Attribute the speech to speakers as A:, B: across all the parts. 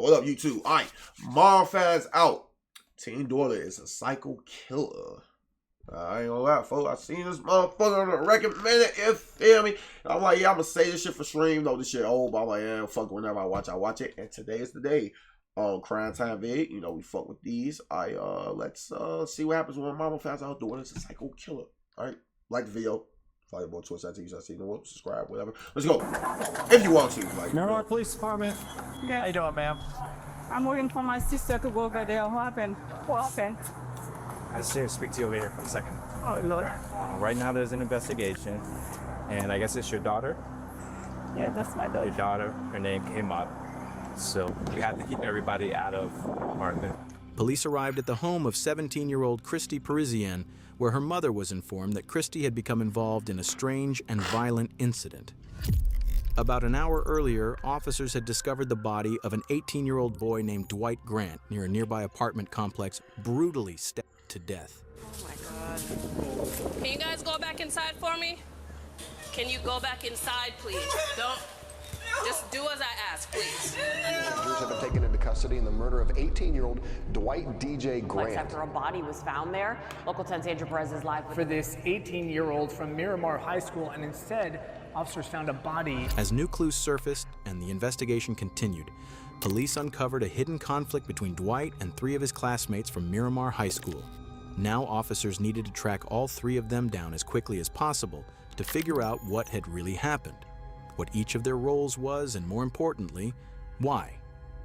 A: Hold up, you two. All right, Mom fans out. Teen daughter is a psycho killer. I ain't gonna lie, folks. I seen this motherfucker on the recommended. You feel me? I'm like, yeah, I'm gonna say this shit for stream. No, this shit old, but I'm like, yeah, fuck. Whenever I watch it. And today is the day. Crime Time vid. You know, we fuck with these. Let's see what happens when Mama finds out daughter is a psycho killer. All right, like the video. Follow more Twitch, Tynowolf, subscribe, whatever. Let's go. If you want to, like.
B: Miramar Police Department.
C: Yeah.
B: How you doing, ma'am?
C: I'm waiting for my sister to go over there. What happened? What happened?
B: I just here to speak to you over here for a second.
C: Oh, Lord.
B: Right now, there's an investigation, and I guess it's your daughter.
C: Yeah, that's my
B: Your
C: daughter.
B: daughter, her name came up, so we have to keep everybody out of the apartment.
D: Police arrived at the home of 17-year-old Christy Parisian, where her mother was informed that Christy had become involved in a strange and violent incident. About an hour earlier, officers had discovered the body of an 18-year-old boy named Dwight Grant near a nearby apartment complex, brutally stabbed to death.
E: Oh my God. Can you guys go back inside for me? Can you go back inside, please? Don't. Just do as I ask, please.
F: Officers have been taken into custody in the murder of 18-year-old Dwight DJ Grant.
G: After a body was found there, Local 10's Andrew Perez is live.
H: For this 18-year-old from Miramar High School, and instead, officers found a body.
D: As new clues surfaced and the investigation continued, police uncovered a hidden conflict between Dwight and 3 of his classmates from Miramar High School. Now officers needed to track all 3 of them down as quickly as possible to figure out what had really happened, what each of their roles was, and more importantly, why.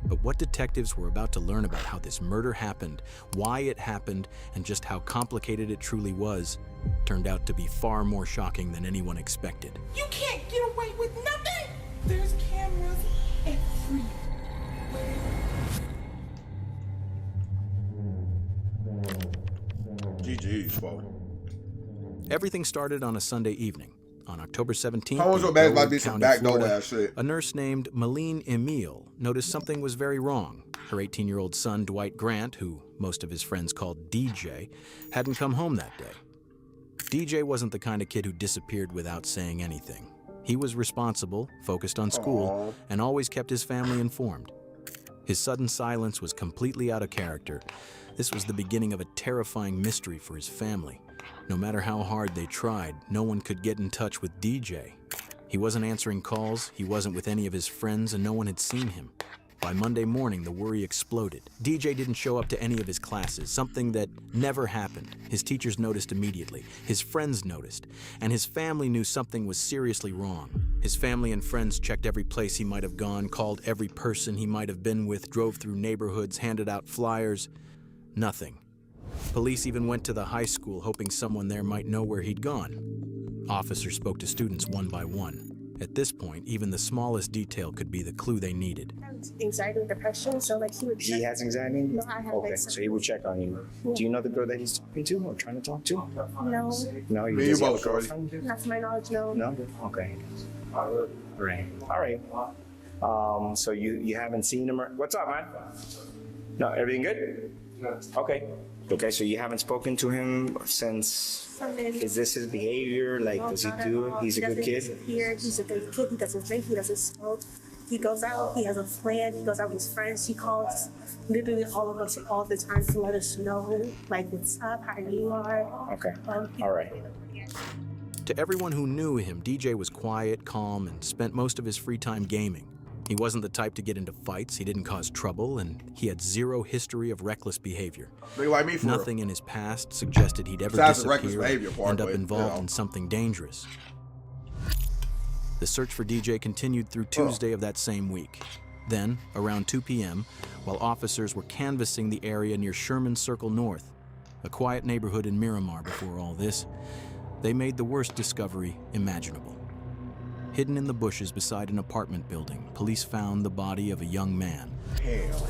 D: But what detectives were about to learn about how this murder happened, why it happened, and just how complicated it truly was, turned out to be far more shocking than anyone expected.
I: You can't get away with nothing! There's cameras everywhere.
A: GG's, folks.
D: Everything started on a Sunday evening. On October 17th,
A: How was your bad about this backdoor ass shit?
D: a nurse named Malene Emile noticed something was very wrong. Her 18-year-old son, Dwight Grant, who most of his friends called DJ, hadn't come home that day. DJ wasn't the kind of kid who disappeared without saying anything. He was responsible, focused on school, and always kept his family informed. His sudden silence was completely out of character. This was the beginning of a terrifying mystery for his family. No matter how hard they tried, no one could get in touch with DJ. He wasn't answering calls, he wasn't with any of his friends, and no one had seen him. By Monday morning, the worry exploded. DJ didn't show up to any of his classes, something that never happened. His teachers noticed immediately, his friends noticed, and his family knew something was seriously wrong. His family and friends checked every place he might have gone, called every person he might have been with, drove through neighborhoods, handed out flyers. Nothing. Police even went to the high school, hoping someone there might know where he'd gone. Officers spoke to students one by one. At this point, even the smallest detail could be the clue they needed.
J: Anxiety and depression, so like he would.
K: He has anxiety?
J: No, I have
K: okay, so he will check on you.
J: Yeah.
K: Do you know the girl that he's talking to or trying to talk to?
J: No.
K: No, you
A: Me
K: just
A: and
K: have a
A: both, shorty.
K: girlfriend?
J: Not to my knowledge, no.
K: No? Okay. Right. All right. So you haven't seen him? What's up, man? No, everything good? Okay. Okay, so you haven't spoken to him since. Is this his behavior? Like, does he do it? He's a good kid?
J: He's a good kid. He doesn't drink. He doesn't smoke. He goes out. He has a plan. He goes out with his friends. He calls literally all of us all the time to let us know, like, what's up, how you are.
K: Okay. All right.
D: To everyone who knew him, DJ was quiet, calm, and spent most of his free time gaming. He wasn't the type to get into fights, he didn't cause trouble, and he had zero history of reckless behavior.
A: Like me for
D: Nothing in his past suggested he'd ever
A: Besides the reckless
D: disappear
A: behavior
D: or
A: part,
D: end up
A: but,
D: involved in something dangerous. The search for DJ continued through Tuesday of that same week. Then, around 2 p.m., while officers were canvassing the area near Sherman Circle North, a quiet neighborhood in Miramar before all this, they made the worst discovery imaginable. Hidden in the bushes beside an apartment building, police found the body of a young man.
A: Hell.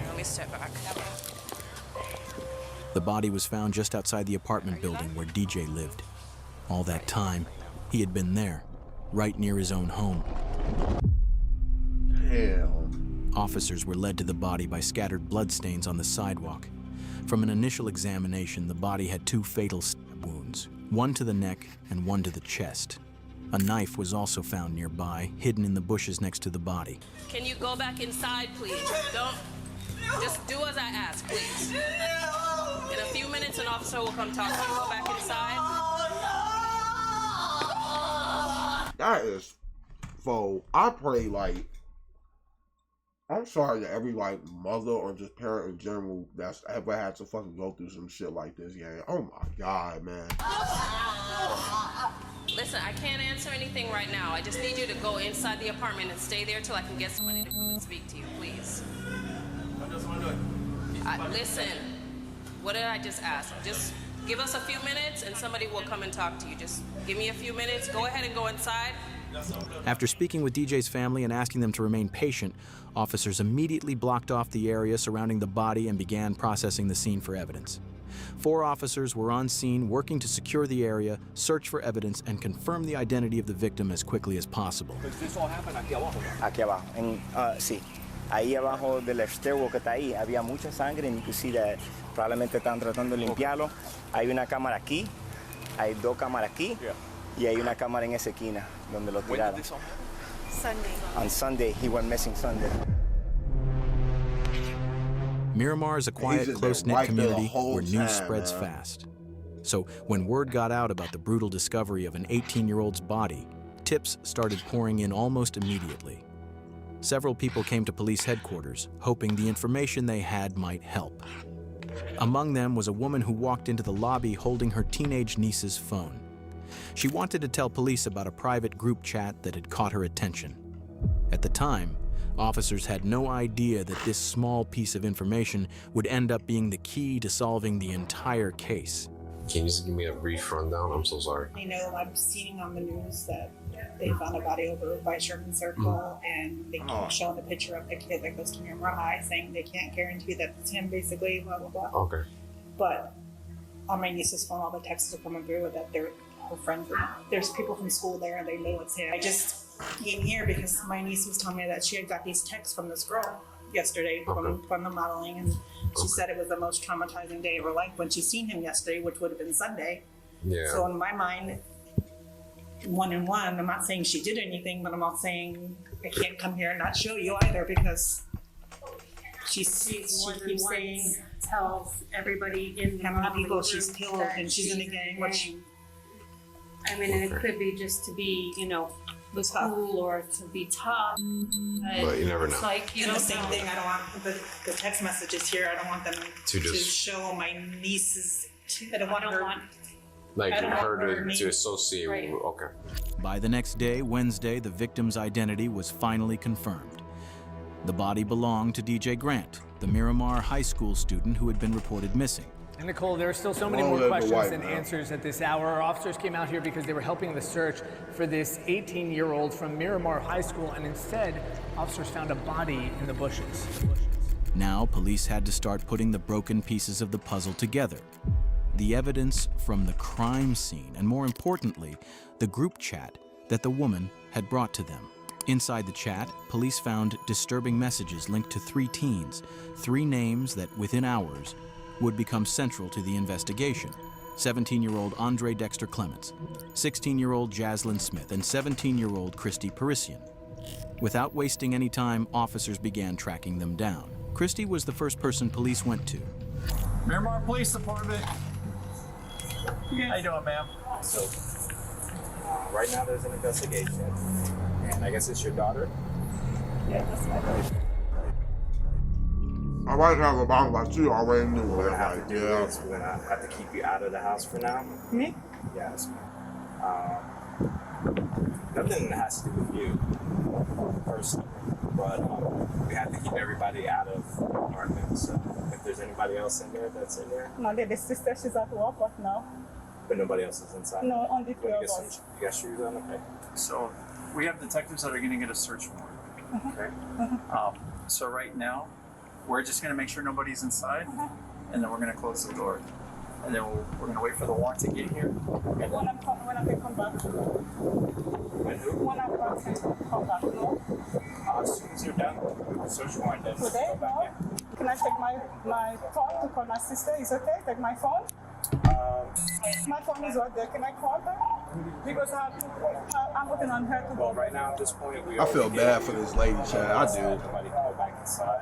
E: Let me step back.
D: The body was found just outside the apartment building where DJ lived. All that time, he had been there, right near his own home.
A: Hell.
D: Officers were led to the body by scattered bloodstains on the sidewalk. From an initial examination, the body had 2 fatal stab wounds, one to the neck and one to the chest. A knife was also found nearby, hidden in the bushes next to the body.
E: Can you go back inside, please? Don't. Just do as I ask, please. In a few minutes, an officer will come talk to you. Go back inside.
A: That is, so I pray, like, I'm sorry to every, like, mother or just parent in general that's ever had to fucking go through some shit like this, yeah. Oh my God, man.
E: Listen, I can't answer anything right now. I just need you to go inside the apartment and stay there till I can get somebody to come and speak to you, please. Listen, what did I just ask? Just give us a few minutes and somebody will come and talk to you. Just give me a few minutes. Go ahead and go inside.
D: After speaking with DJ's family and asking them to remain patient, officers immediately blocked off the area surrounding the body and began processing the scene for evidence. 4 officers were on scene working to secure the area, search for evidence, and confirm the identity of the victim as quickly as possible.
K: ¿This all happened aquí abajo? Aquí abajo. Sí. Ahí abajo del stairwell que está ahí había mucha sangre, and you can see that probablemente están tratando de limpiarlo. Hay una cámara aquí, hay 2 cámaras aquí, y hay una cámara en esa esquina donde lo tiraron.
J: Sunday.
K: On Sunday, he went missing Sunday.
D: Miramar is a quiet, close-knit community where news spreads fast. So when word got out about the brutal discovery of an 18-year-old's body, tips started pouring in almost immediately. Several people came to police headquarters, hoping the information they had might help. Among them was a woman who walked into the lobby holding her teenage niece's phone. She wanted to tell police about a private group chat that had caught her attention. At the time, officers had no idea that this small piece of information would end up being the key to solving the entire case.
L: Can you just give me a brief rundown? I'm so sorry.
M: I know I'm seeing on the news that they found a body over by Sherman Circle, and they keep showing the picture of the kid that goes to Miramar High, saying they can't guarantee that it's him, basically, blah, blah, blah.
L: Okay.
M: But on my niece's phone, all the texts are coming through that they're her friends. There's people from school there, and they know it's him. I just came here because my niece was telling me that she had got these texts from this girl yesterday from the modeling, and she said it was the most traumatizing day of her life when she seen him yesterday, which would have been Sunday.
L: Yeah.
M: So in my mind, 1 and 1, I'm not saying she did anything, but I'm not saying I can't come here and not show you either, because she keeps saying,
J: tells everybody in the
M: how many people she's killed and she's in a gang.
J: I mean, and it could be just to be, you know, cool or to be tough.
L: But you never know.
J: It's like, you know,
M: the same thing. I don't want the text messages here. I don't want them to show my nieces. I don't want her.
L: Like her to associate with. Okay.
D: By the next day, Wednesday, the victim's identity was finally confirmed. The body belonged to DJ Grant, the Miramar High School student who had been reported missing.
H: And Nicole, there are still so many more questions than answers at this hour. Our officers came out here because they were helping the search for this 18-year-old from Miramar High School, and instead, officers found a body in the bushes.
D: Now, police had to start putting the broken pieces of the puzzle together. The evidence from the crime scene, and more importantly, the group chat that the woman had brought to them. Inside the chat, police found disturbing messages linked to 3 teens, 3 names that within hours would become central to the investigation. 17-year-old Andre Dexter Clements, 16-year-old Jaslyn Smith, and 17-year-old Christy Parisian. Without wasting any time, officers began tracking them down. Christy was the first person police went to.
N: Miramar Police Department.
O: Yes.
N: How you doing, ma'am?
B: So, right now there's an investigation, and I guess it's your daughter?
O: Yeah, that's my daughter.
A: I might have a bomb, but you already knew.
B: We're gonna have to do this. We're gonna have to keep you out of the house for now.
O: Me?
B: Yes. Nothing that has to do with you personally, but we have to keep everybody out of the apartment. So if there's anybody else in there that's in there.
O: No, the sister, she's at work right now.
B: But nobody else is inside?
O: No, only 3 of us.
B: You got shoes on? Okay.
N: So we have detectives that are going to get a search warrant. Okay. So right now, we're just going to make sure nobody's inside, and then we're going to close the door. And then we're going to wait for the warrant to get here. And
O: When I come back.
N: when who?
O: When I come back, no?
B: As soon as you're done with the search warrant, then
O: Today,
B: go back
O: no?
B: in.
O: Can I take my phone to call my sister? Is okay? Take my phone? My phone is right there. Can I call her? Because I'm working on her to
B: Well, right now at this point,
A: I feel bad for this lady, Chad. I do.
B: Everybody can go back inside.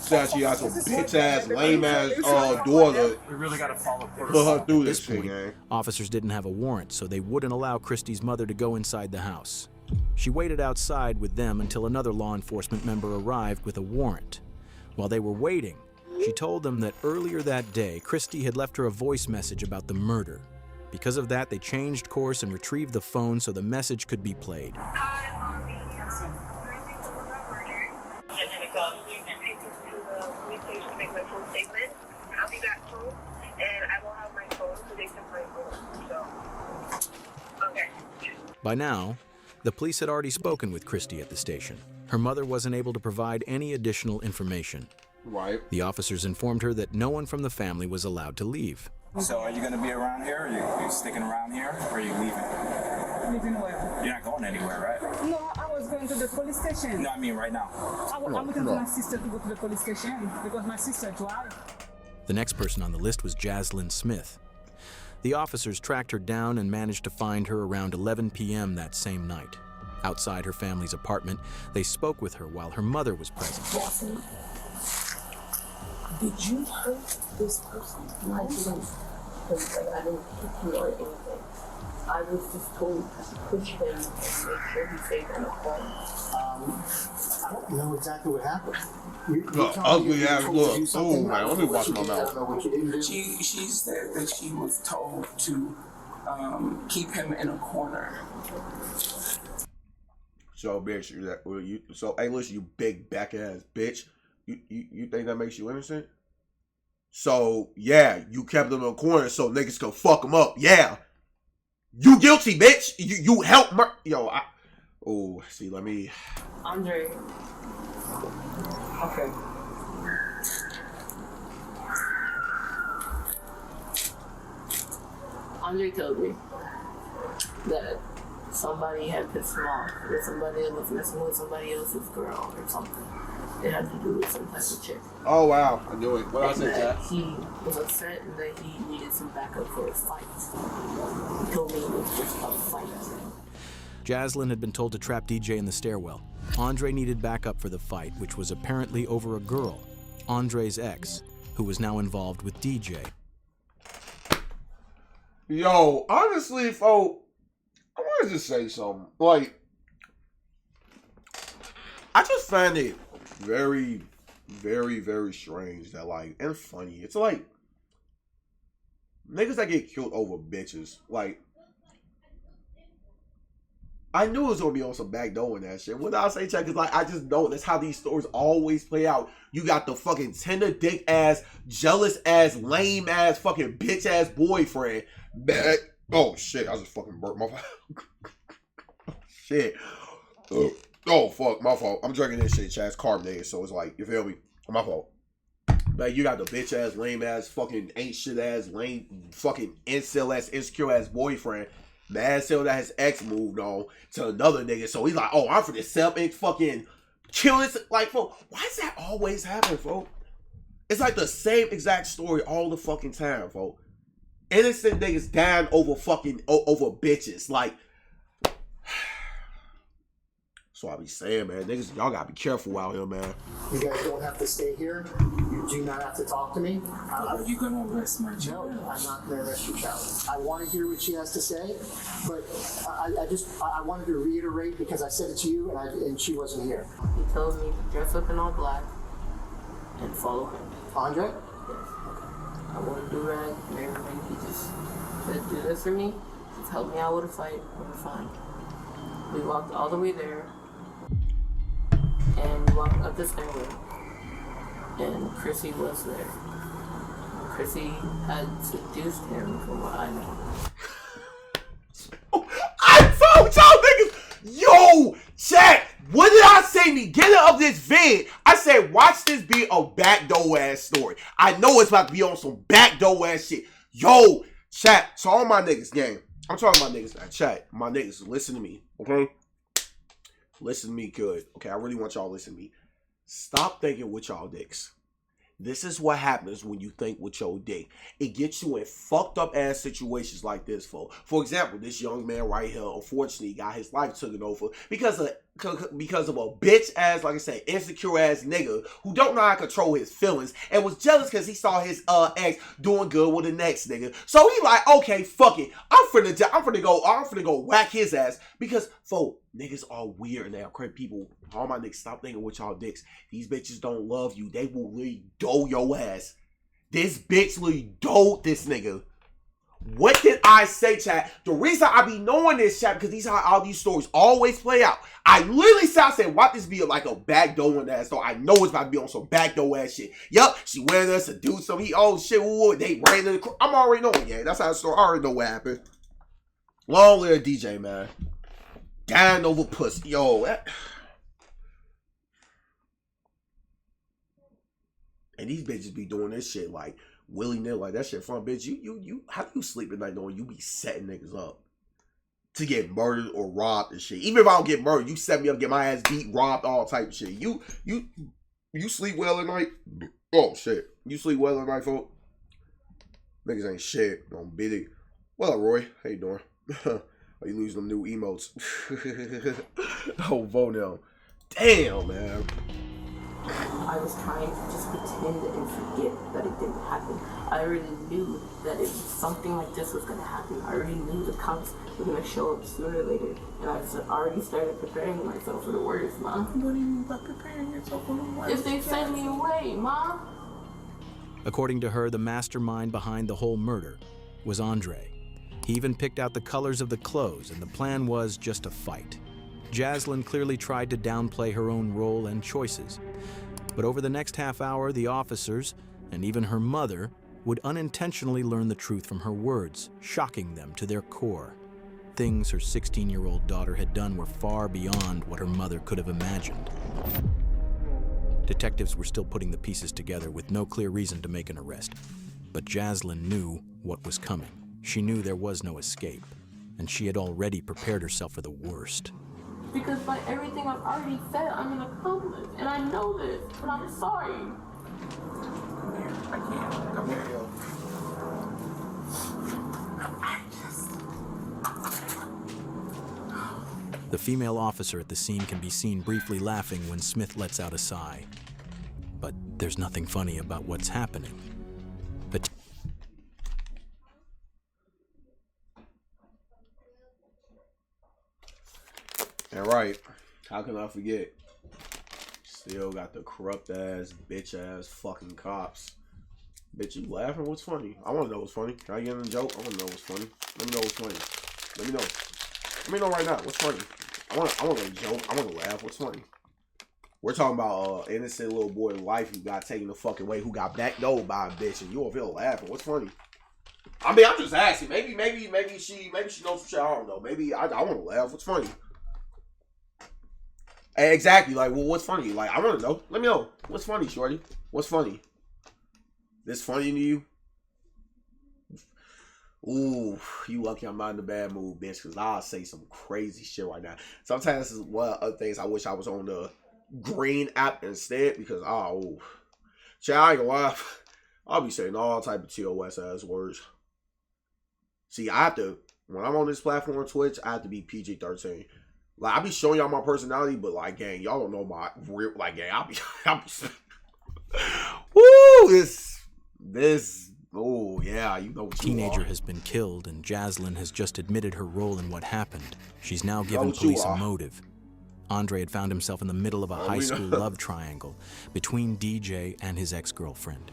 A: Chad, she got some bitch ass, lame ass daughter.
N: We really got to follow
A: Put her
N: protocol.
A: through
D: At
A: this
D: this
A: shit,
D: point,
A: gang.
D: officers didn't have a warrant, so they wouldn't allow Christy's mother to go inside the house. She waited outside with them until another law enforcement member arrived with a warrant. While they were waiting, she told them that earlier that day, Christy had left her a voice message about the murder. Because of that, they changed course and retrieved the phone so the message could be played. By now, the police had already spoken with Christy at the station. Her mother wasn't able to provide any additional information.
A: Right.
D: The officers informed her that no one from the family was allowed to leave.
B: So are you going to be around here? Are you sticking around here? Or are you leaving?
O: Leaving where?
B: You're not going anywhere, right?
O: No, I was going to the police station.
B: No, I mean right now.
O: I'm looking for my sister to go to the police station because my sister drives.
D: The next person on the list was Jaslyn Smith. The officers tracked her down and managed to find her around 11 p.m. that same night. Outside her family's apartment, they spoke with her while her mother was present.
P: Jaslyn, did you hurt this person? No, I didn't. Because I didn't hit him or anything. I was just told to push him and make sure he stayed on the phone.
Q: I don't know exactly what happened.
A: Look, ugly ass look. Oh, man, let me watch my mouth.
P: She said that she was told to keep him in a corner.
A: So, bitch, so, hey, listen, you big back ass bitch. You think that makes you innocent? So, yeah, you kept him in a corner so niggas could fuck him up. Yeah. You guilty, bitch. You helped see, let me.
P: Andre. Okay. Andre told me that somebody had pissed him off, that somebody was messing with somebody else's girl or something. It had to do with some type of chick.
A: Oh, wow. I knew it. What I said,
P: that
A: Chad?
P: he was upset and that he needed some backup for his fight. He told me it was just a fight.
D: Jaslyn had been told to trap DJ in the stairwell. Andre needed backup for the fight, which was apparently over a girl, Andre's ex, who was now involved with DJ.
A: Yo, honestly, folks, I want to just say something. Like, I just find it very, very, very strange that, like, and funny. It's like, niggas that get killed over bitches. Like, I knew it was going to be on some back door and that shit. What did I say, Chuck? Because, like, I just know that's how these stories always play out. You got the fucking tender dick ass, jealous ass, lame ass, fucking bitch ass boyfriend. Oh, shit. I just fucking burped my shit. Oh, fuck. My fault. I'm drinking this shit, Chad. It's carbonated, so it's like, you feel me? My fault. Like, you got the bitch ass, lame ass, fucking ain't shit ass, lame, fucking incel ass, insecure ass boyfriend. Mad still that his ex moved on to another nigga. So he's like, oh, I'm for this self and fucking kill this. Like, folks, why does that always happen, folks? It's like the same exact story all the fucking time, folks. Innocent niggas dying over fucking, over bitches. Like, so I be saying, man, niggas, y'all gotta be careful out here, man.
Q: You guys don't have to stay here. You do not have to talk to me.
P: Are you gonna arrest my child?
Q: No, I'm not gonna arrest your child. I want to hear what she has to say, but I wanted to reiterate because I said it to you and she wasn't here.
P: He told me to dress up in all black and follow him.
Q: Andre?
P: Yes. I want to do rag and everything. He just said, do this for me. Just help me out with a fight. We're fine. We walked all the way there. And we walked up the stairway. And Chrissy was there. Chrissy had seduced him from what I know.
A: I told y'all niggas, yo, chat, what did I say in the beginning of this vid? I said, watch this be a backdoor ass story. I know it's about to be on some backdoor ass shit. Yo, chat, so all my niggas, gang, I'm talking about niggas now, chat, my niggas, listen to me, okay? Listen to me good, okay? I really want y'all to listen to me. Stop thinking with y'all dicks. This is what happens when you think with your dick. It gets you in fucked up ass situations like this, folks. For example, this young man right here, unfortunately, got his life taken over because of a bitch ass, like I said, insecure ass nigga who don't know how to control his feelings and was jealous because he saw his ex doing good with the next nigga. So he like, okay, fuck it, I'm finna go whack his ass because, folks, niggas are weird now. Crazy people, all my niggas, stop thinking with y'all dicks. These bitches don't love you. They will really dole your ass. This bitch really doled this nigga. What did I say, chat? The reason I be knowing this, chat, because these how all these stories always play out. I literally said, why this be like a backdoor ass store? I know it's about to be on some backdoor ass shit. Yup, she went us to do some. Shit, they ran in the. I'm already knowing, yeah. That's how the story. I already know what happened. Long live DJ, man. Dying over pussy, yo. And these bitches be doing this shit like willy-nilly, like that shit fun, bitch. You how do you sleep at night knowing you be setting niggas up to get murdered or robbed and shit? Even if I don't get murdered, you set me up, get my ass beat, robbed, all type of shit. You sleep well at night? Oh shit. You sleep well at night, folks? Niggas ain't shit. I'm busy. What up, Roy? How you doing? Are you losing them new emotes? Oh, vote now. Damn, man.
P: I was trying to just pretend and forget that it didn't happen. I already knew that if something like this was going to happen. I already knew the cops were going to show up sooner or later. And I already started preparing myself for the worst, Ma.
I: What do you mean by preparing yourself for the worst?
P: If they send me away, Ma.
D: According to her, the mastermind behind the whole murder was Andre. He even picked out the colors of the clothes, and the plan was just a fight. Jaslyn clearly tried to downplay her own role and choices. But over the next half hour, the officers, and even her mother, would unintentionally learn the truth from her words, shocking them to their core. Things her 16-year-old daughter had done were far beyond what her mother could have imagined. Detectives were still putting the pieces together with no clear reason to make an arrest. But Jaslyn knew what was coming. She knew there was no escape, and she had already prepared herself for the worst.
P: Because by everything I've already said, I'm an accomplice, and I know this, but I'm sorry.
I: Come here, I can't. Come here, yo.
D: The female officer at the scene can be seen briefly laughing when Smith lets out a sigh. But there's nothing funny about what's happening. But
A: and right, how can I forget? Still got the corrupt ass, bitch ass fucking cops. Bitch, you laughing? What's funny? I want to know what's funny. Can I get in a joke? I want to know what's funny. Let me know what's funny. Let me know. Let me know right now. What's funny? I want to joke. I want to laugh. What's funny? We're talking about innocent little boy's life who got taken the fucking way, who got backdoored by a bitch, and you over here laughing. What's funny? I mean, I'm just asking. Maybe she knows some shit. I don't know. Maybe I want to laugh. What's funny? Exactly. Like, well, what's funny? Like, I want to know. Let me know. What's funny, shorty? What's funny? This funny to you? Ooh, you lucky I'm not in a bad mood, bitch, because I'll say some crazy shit right now. Sometimes this is one of the things I wish I was on the green app instead, because, child, I ain't gonna lie, I'll be saying all type of TOS ass words. See, I have to, when I'm on this platform on Twitch, I have to be PG-13. Like, I be showing y'all my personality, but, like, gang, y'all don't know my real, like, gang, I'll be woo, oh, yeah, you know what you
D: teenager
A: are.
D: has been killed, and Jaslyn has just admitted her role in what happened. She's now given police a motive. Andre had found himself in the middle of a high school love triangle between DJ and his ex-girlfriend.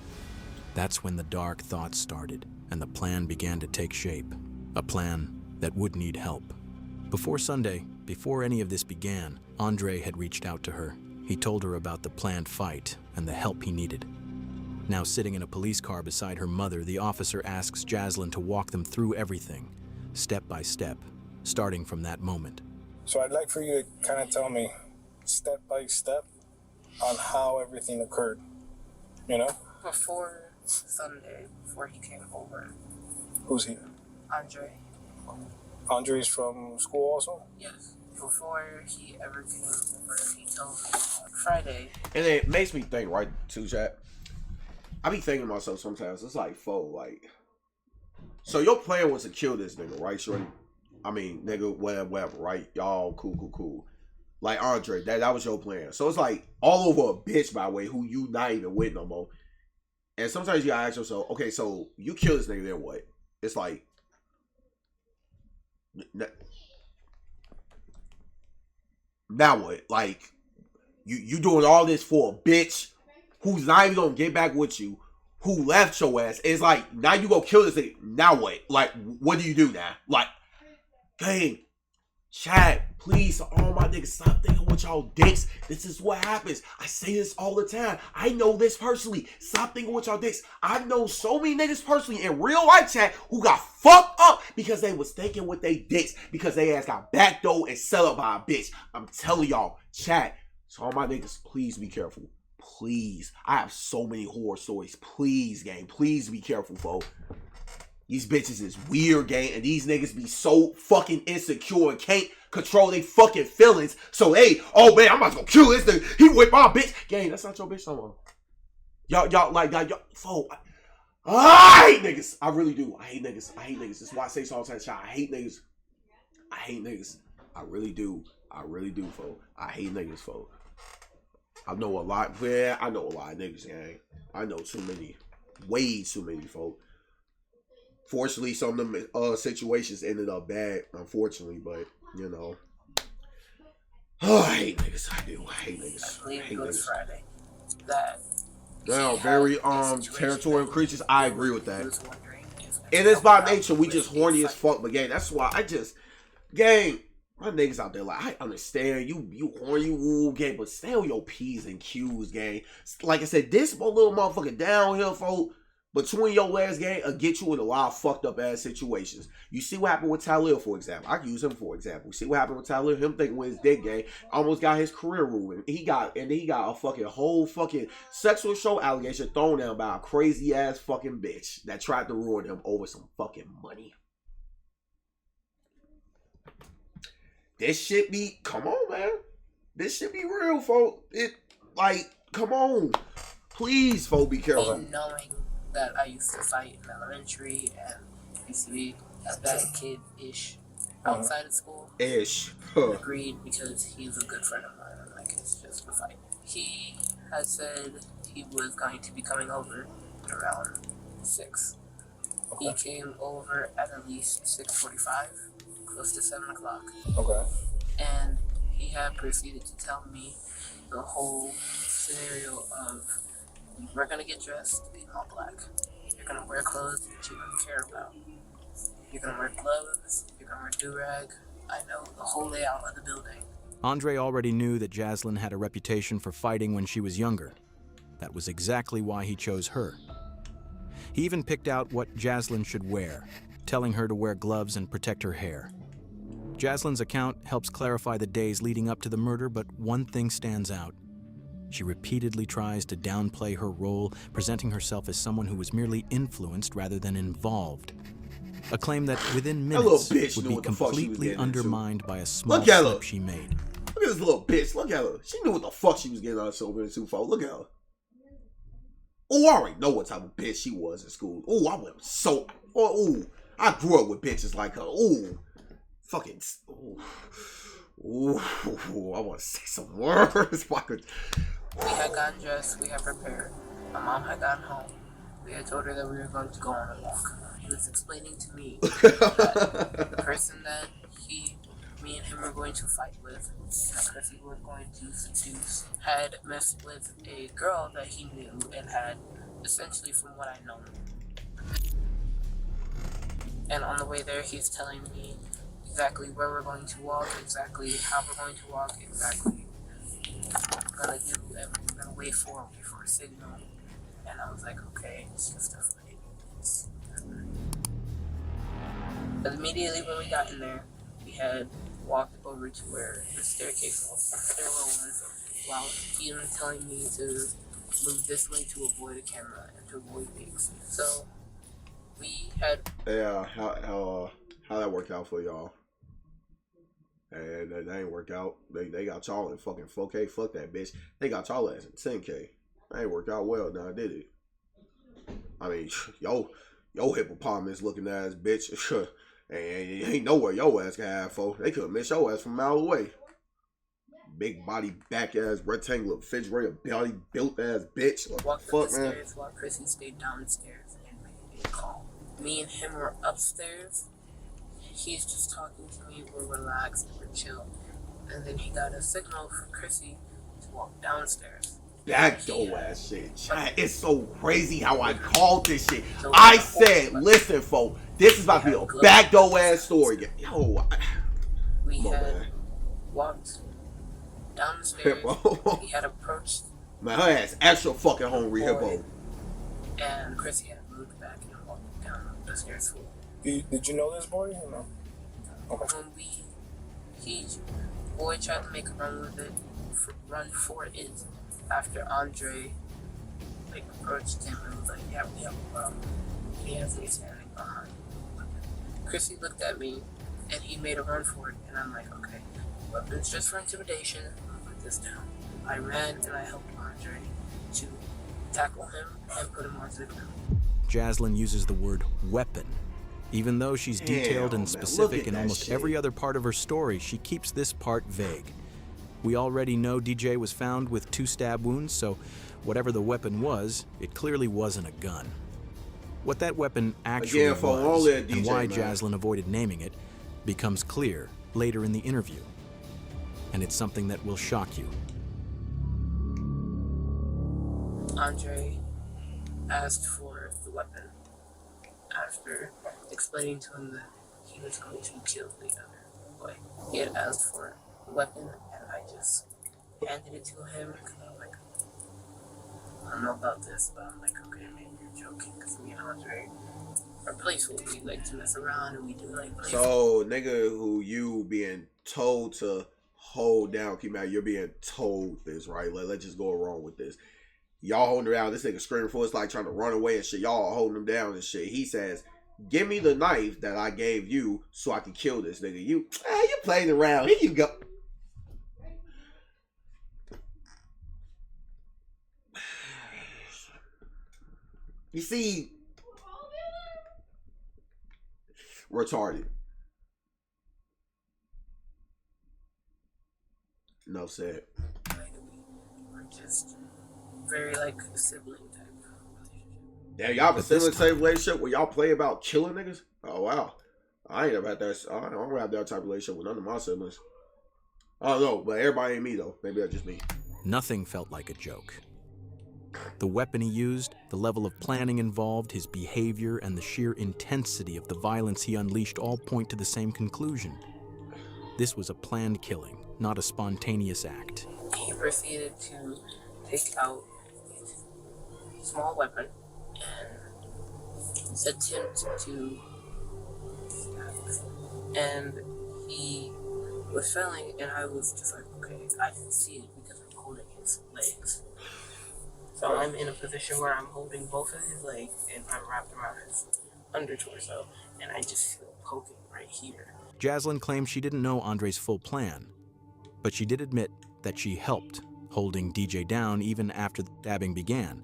D: That's when the dark thoughts started, and the plan began to take shape. A plan that would need help. Before Sunday, before any of this began, Andre had reached out to her. He told her about the planned fight and the help he needed. Now sitting in a police car beside her mother, the officer asks Jaslyn to walk them through everything, step by step, starting from that moment.
R: So I'd like for you to kind of tell me, step by step, on how everything occurred, you know?
S: Before Sunday, before he came over.
R: Who's he?
S: Andre.
R: Andre's from school also?
S: Yes. Before he ever came over, he told me Friday.
A: And it makes me think, right, too, chat? I be thinking to myself sometimes, it's like, like, so your plan was to kill this nigga, right, shorty? I mean, nigga, whatever, right? Y'all cool. Like, Andre, that was your plan. So it's like all over a bitch, by the way, who you not even with no more. And sometimes you gotta ask yourself, okay, so you kill this nigga, then what? It's like, now what? Like, you doing all this for a bitch who's not even gonna get back with you, who left your ass. It's like, now you go kill this nigga. Now what? Like, what do you do now? Like, gang, chat, please, all my niggas, stop thinking with y'all dicks. This is what happens. I say this all the time. I know this personally. Stop thinking with y'all dicks. I know so many niggas personally in real life, chat, who got fucked up because they was thinking with they dicks because they ass got backdoored and set up by a bitch. I'm telling y'all, chat. So all my niggas, please be careful. Please. I have so many horror stories. Please, gang. Please be careful, folks. These bitches is weird, gang, and these niggas be so fucking insecure and can't control their fucking feelings. So, hey, oh man, I'm about to go kill this nigga. He whipped my bitch. Gang, that's not your bitch no more. Y'all, like, y'all, folk. I hate niggas. I really do. I hate niggas. That's why I say so all the time, child. I hate niggas. I really do, folk. I hate niggas, folk. I know a lot of niggas, gang. I know too many. Way too many, folk. Fortunately, some of them situations ended up bad, unfortunately, but, you know. Oh, I hate niggas. I do. I hate niggas. I hate niggas.
S: Friday. That
A: Well, very territorial creatures. I agree with that. It is by nature. We just horny as fuck, but gang, that's why gang, my niggas out there, like, I understand you horny, woo, gang, but stay on your P's and Q's, gang. Like I said, this little motherfucker down here, folk, between your legs, gang, will get you in a lot of fucked up ass situations. You see what happened with Tyler, for example. I can use him for example. See what happened with Tyler? Him thinking with his dick, gang, almost got his career ruined. He got a fucking whole fucking sexual assault allegation thrown down by a crazy ass fucking bitch that tried to ruin him over some fucking money. This shit be, come on, man. This shit be real, folk. Come on. Please, folk, be careful.
S: Knowing that I used to fight in elementary and used to be a bad kid-ish outside of school. Agreed because he's a good friend of mine and like it's just a fight. He had said he was going to be coming over around 6. Okay. He came over at least 6:45, close to 7 o'clock.
R: Okay.
S: And he had proceeded to tell me the whole scenario of we're gonna get dressed in all black. You're gonna wear clothes that you don't care about. You're gonna wear gloves. You're gonna wear do-rag. I know the whole layout of the building.
D: Andre already knew that Jaslyn had a reputation for fighting when she was younger. That was exactly why he chose her. He even picked out what Jaslyn should wear, telling her to wear gloves and protect her hair. Jaslyn's account helps clarify the days leading up to the murder, but one thing stands out. She repeatedly tries to downplay her role, presenting herself as someone who was merely influenced rather than involved. A claim that within minutes would be completely undermined by a small slip she made.
A: Look at this little bitch. Look at her. She knew what the fuck she was getting herself into, folks. Look at her. Oh, I already know what type of bitch she was in school. Oh, I went so... Oh, I grew up with bitches like her. Oh, fucking... Oh, I want to say some words.
S: We had gotten dressed, we had prepared. My mom had gotten home. We had told her that we were going to go on a walk. He was explaining to me that the person that me and him were going to fight with, that person who was going to seduce, had messed with a girl that he knew and had, essentially from what I know. And on the way there, he's telling me exactly where we're going to walk, exactly how we're going to walk, exactly what we're gonna do, and we're gonna wait for a signal. And I was like, okay, it's just a fight. But immediately when we got in there, we had walked over to where the stairwell was, while even telling me to move this way to avoid a camera and to avoid pigs. So we had...
A: Yeah, how that worked out for y'all? And that ain't worked out. They got y'all in fucking 4K. Fuck that bitch. They got y'all ass in 10K. That ain't worked out well now, did it? I mean, yo hippopotamus looking ass bitch. And ain't nowhere your ass can have, folks. They couldn't miss your ass from a mile away. Big body, back ass, rectangular refrigerator, belly built ass bitch. What
S: Walked
A: the fuck,
S: up the
A: man?
S: stairs while Chrissy stayed downstairs and made a call. Me and him were upstairs. He's just talking to me. We're relaxed. We're chill. And then he got a signal for Chrissy to walk downstairs.
A: That dope ass shit. It's so crazy how I called this shit. I said, listen, folks, this is about to be a backdoor ass story. Yo,
S: we had walked down the stairs. He had approached.
A: Man, her ass extra fucking hungry, Hippo.
S: And Chrissy had moved back and walked down the stairs.
R: Did you know this boy or no? Okay.
S: Boy tried to make a run with it, run for it, after Andre approached him and was like, yeah, we have a problem. He has me standing behind. Chrissy looked at me and he made a run for it, and I'm like, okay, weapons just for intimidation, I'll put this down. I ran and I helped Andre to tackle him and put him onto the ground.
D: Jaslyn uses the word weapon. Even though she's detailed and specific in almost every other part of her story, she keeps this part vague. We already know DJ was found with 2 stab wounds, so whatever the weapon was, it clearly wasn't a gun. What that weapon actually was, and why Jaslyn avoided naming it, becomes clear later in the interview. And it's something that will shock you.
S: Andre asked for the weapon after explaining to him that he was going to kill the other boy. He had asked for a weapon, and I just handed it to him because I'm like, I don't know about this, but I'm like, okay, maybe you're joking, because me and Andre are playful. We like to mess around and we do like playful.
A: So, nigga, who you being told to hold down, keep out, you're being told this, right? Let's just go wrong with this. Y'all holding around, this nigga screaming for us, like trying to run away and shit. Y'all holding him down and shit. He says, give me the knife that I gave you so I can kill this nigga. You playing around. Here you go. You see, retarded. No said.
S: We're just very like sibling type relationship.
A: Damn, y'all have a sibling type relationship where y'all play about killing niggas? Oh wow. I ain't ever had that. I don't have that type of relationship with none of my siblings. I don't know, but everybody ain't me though. Maybe that's just me.
D: Nothing felt like a joke. The weapon he used, the level of planning involved, his behavior, and the sheer intensity of the violence he unleashed all point to the same conclusion. This was a planned killing, not a spontaneous act.
S: He proceeded to take out a small weapon and attempt to stab. And he was failing, and I was just like, okay, I can see it because I'm holding his legs. So I'm in a position where I'm holding both of his legs and I'm wrapped around his under torso, and I just feel poking right here.
D: Jaslyn claims she didn't know Andre's full plan, but she did admit that she helped, holding DJ down even after the stabbing began.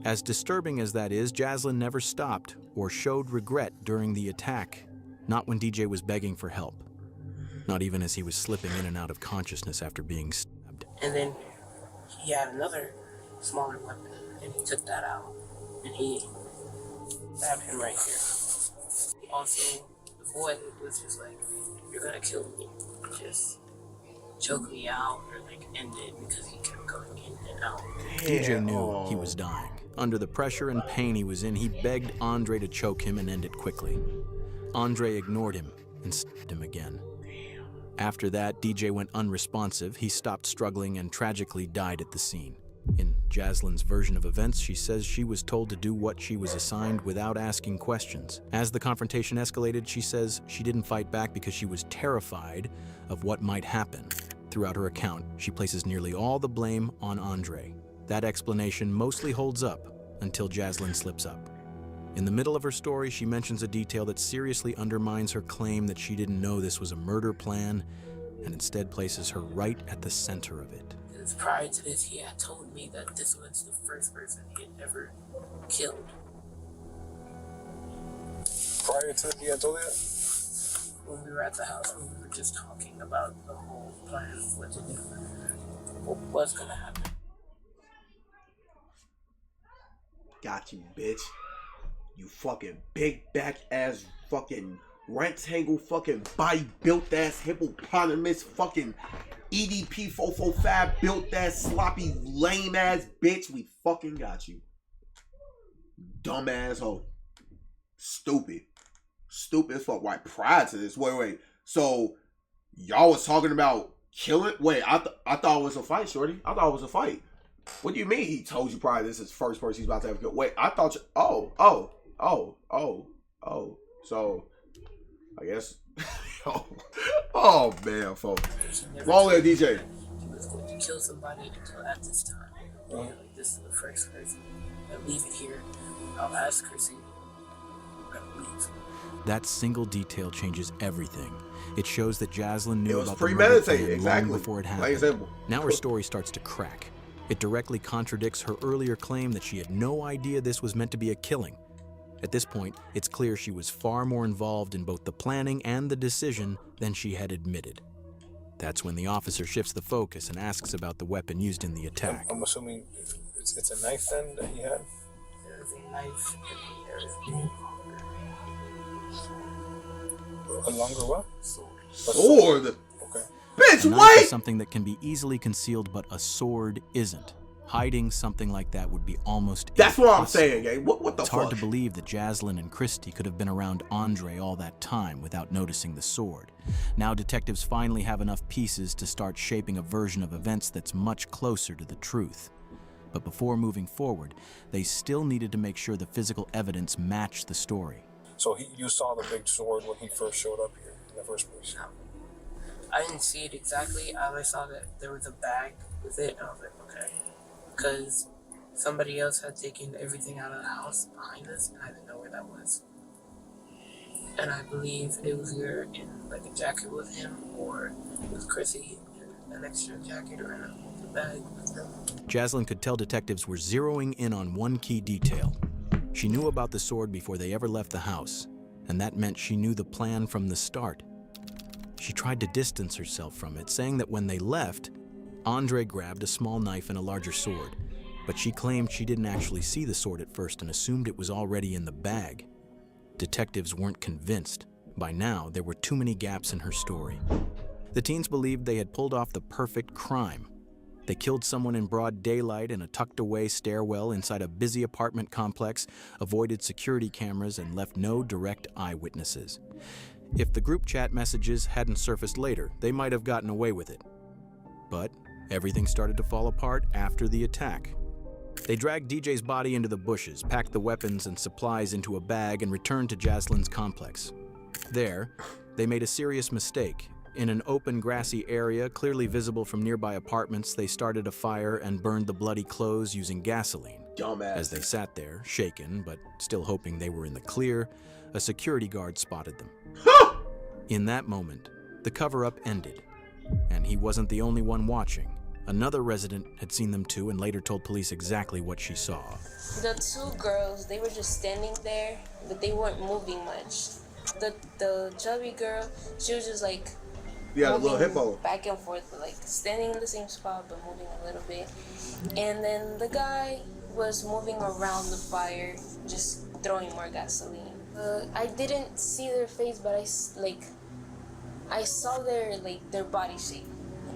D: As disturbing as that is, Jaslyn never stopped or showed regret during the attack, not when DJ was begging for help, not even as he was slipping in and out of consciousness after being stabbed.
S: And then he had another smaller weapon, and he took that out, and he stabbed him right here. Also, the boy was just like, you're gonna kill me, just choke me out, or like end it, because he kept going in and out.
D: DJ knew he was dying. Under the pressure and pain he was in, he begged Andre to choke him and end it quickly. Andre ignored him and stabbed him again. After that, DJ went unresponsive, he stopped struggling and tragically died at the scene. In Jaslyn's version of events, she says she was told to do what she was assigned without asking questions. As the confrontation escalated, she says she didn't fight back because she was terrified of what might happen. Throughout her account, she places nearly all the blame on Andre. That explanation mostly holds up until Jaslyn slips up. In the middle of her story, she mentions a detail that seriously undermines her claim that she didn't know this was a murder plan, and instead places her right at the center of it.
S: Prior to this, he had told me that this was the first person he had ever killed.
R: prior to the deal, I told you that?
S: When we were at the house, we were just talking about the whole plan of what to do, what was gonna happen.
A: Got you, bitch. You fucking big back ass fucking rectangle fucking body built ass hippopotamus fucking EDP 445 built ass sloppy lame ass bitch. We fucking got you. Dumb asshole. Stupid. Stupid as fuck. Right, prior to this. Wait. So y'all was talking about killing? Wait, I thought it was a fight, shorty. I thought it was a fight. What do you mean he told you probably this is the first person he's about to have a kill? Wait, I thought you... Oh. So, I guess... oh, man, folks. Wrong there, DJ.
S: He was going to kill somebody until at this time. Like, this is the first person. And leave it here. I'll ask Chrissy. Leave.
D: That single detail changes everything. It shows that Jaslyn knew about the
A: premeditated,
D: murder
A: exactly.
D: long before it
A: Plain
D: happened.
A: simple.
D: Now her story starts to crack. It directly contradicts her earlier claim that she had no idea this was meant to be a killing. At this point, it's clear she was far more involved in both the planning and the decision than she had admitted. That's when the officer shifts the focus and asks about the weapon used in the attack.
R: I'm assuming it's a knife then that he had?
S: There is a knife and there is
R: a longer what?
A: Sword?
R: Okay.
A: Bitch,
D: a knife
A: what?
D: is something that can be easily concealed, but a sword isn't. Hiding something like that would be almost
A: That's what I'm
D: impossible.
A: saying, gang. What the
D: It's
A: fuck?
D: hard to believe that Jaslyn and Christy could have been around Andre all that time without noticing the sword. Now detectives finally have enough pieces to start shaping a version of events that's much closer to the truth. But before moving forward, they still needed to make sure the physical evidence matched the story.
R: So you saw the big sword when he first showed up here in the first place?
S: I didn't see it exactly. I saw that there was a bag with it, and I was like, okay. Because somebody else had taken everything out of the house behind us, and I didn't know where that was. And I believe it was either in like a jacket with him, or with Chrissy in an extra jacket, or in a bag with them.
D: Jaslyn could tell detectives were zeroing in on one key detail. She knew about the sword before they ever left the house, and that meant she knew the plan from the start. She tried to distance herself from it, saying that when they left, Andre grabbed a small knife and a larger sword, but she claimed she didn't actually see the sword at first and assumed it was already in the bag. Detectives weren't convinced. By now, there were too many gaps in her story. The teens believed they had pulled off the perfect crime. They killed someone in broad daylight in a tucked-away stairwell inside a busy apartment complex, avoided security cameras, and left no direct eyewitnesses. If the group chat messages hadn't surfaced later, they might have gotten away with it. But everything started to fall apart after the attack. They dragged DJ's body into the bushes, packed the weapons and supplies into a bag, and returned to Jaslyn's complex. There, they made a serious mistake. In an open, grassy area, clearly visible from nearby apartments, they started a fire and burned the bloody clothes using gasoline.
A: Dumbass.
D: As they sat there, shaken, but still hoping they were in the clear, a security guard spotted them. In that moment, the cover-up ended, and he wasn't the only one watching. Another resident had seen them too and later told police exactly what she saw.
E: The two girls, they were just standing there, but they weren't moving much. The chubby girl, she was just like
A: Yeah, the little hippo.
E: back and forth, but like standing in the same spot but moving a little bit. And then the guy was moving around the fire, just throwing more gasoline. I didn't see their face, but I saw their body shape.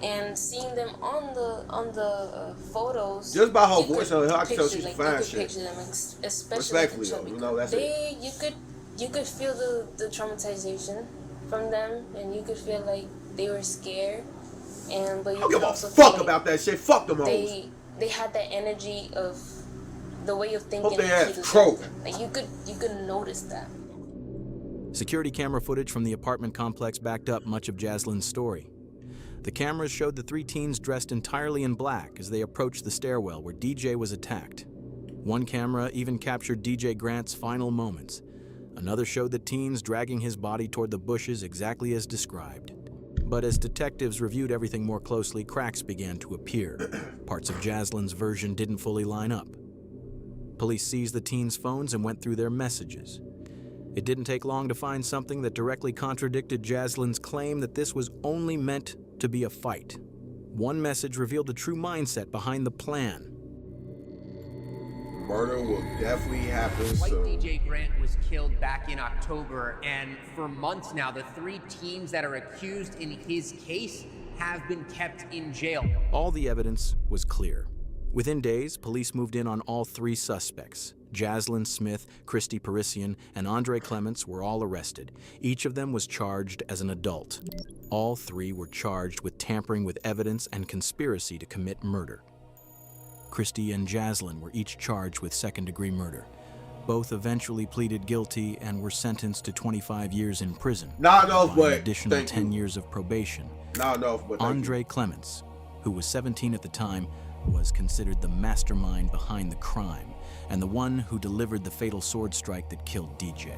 E: And seeing them on the photos,
A: just by her
E: you
A: voice,
E: could
A: I can tell
E: picture,
A: she's
E: you
A: fine
E: could
A: shit.
E: picture them, especially
A: Respectfully,
E: the
A: though,
E: chubby
A: you know, that's it.
E: you could feel the traumatization from them, and you could feel like they were scared. But you
A: I don't
E: could
A: give a
E: also feel
A: fuck
E: like
A: about that shit. Fuck them hoes.
E: they had that energy of the way of thinking.
A: Hope they
E: that
A: ass
E: she
A: croak.
E: deserved. Like you could notice that.
D: Security camera footage from the apartment complex backed up much of Jaslyn's story. The cameras showed the three teens dressed entirely in black as they approached the stairwell where DJ was attacked. One camera even captured DJ Grant's final moments. Another showed the teens dragging his body toward the bushes exactly as described. But as detectives reviewed everything more closely, cracks began to appear. Parts of Jaslyn's version didn't fully line up. Police seized the teens' phones and went through their messages. It didn't take long to find something that directly contradicted Jaslyn's claim that this was only meant to be a fight. One message revealed the true mindset behind the plan.
A: Murder will definitely happen
T: White
A: soon.
T: DJ Grant was killed back in October, and for months now, the 3 teams that are accused in his case have been kept in jail.
D: All the evidence was clear. Within days, police moved in on all 3 suspects. Jaslyn Smith, Christy Parisian, and Andre Clements were all arrested. Each of them was charged as an adult. All 3 were charged with tampering with evidence and conspiracy to commit murder. Christy and Jaslyn were each charged with second-degree murder. Both eventually pleaded guilty and were sentenced to 25 years in prison.
A: Not enough,
D: with an
A: but
D: additional 10 years of probation.
A: Not enough, but
D: Andre Clements, who was 17 at the time, was considered the mastermind behind the crime and the one who delivered the fatal sword strike that killed DJ.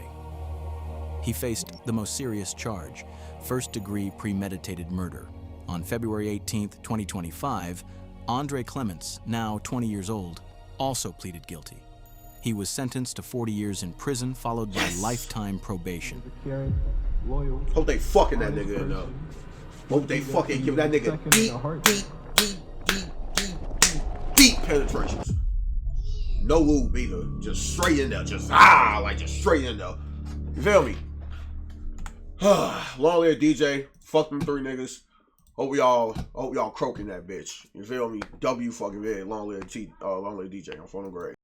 D: He faced the most serious charge, first-degree premeditated murder. On February 18, 2025, Andre Clements, now 20 years old, also pleaded guilty. He was sentenced to 40 years in prison, followed by lifetime probation.
A: Hope they fucking that nigga in though. Hope they fucking give that nigga deep penetrations. No lube either. Just straight in there. Just straight in there. You feel me? Long live DJ. Fuck them 3 niggas. Hope y'all croaking that bitch. You feel me? W fucking vid. Long live DJ. I'm from the grave.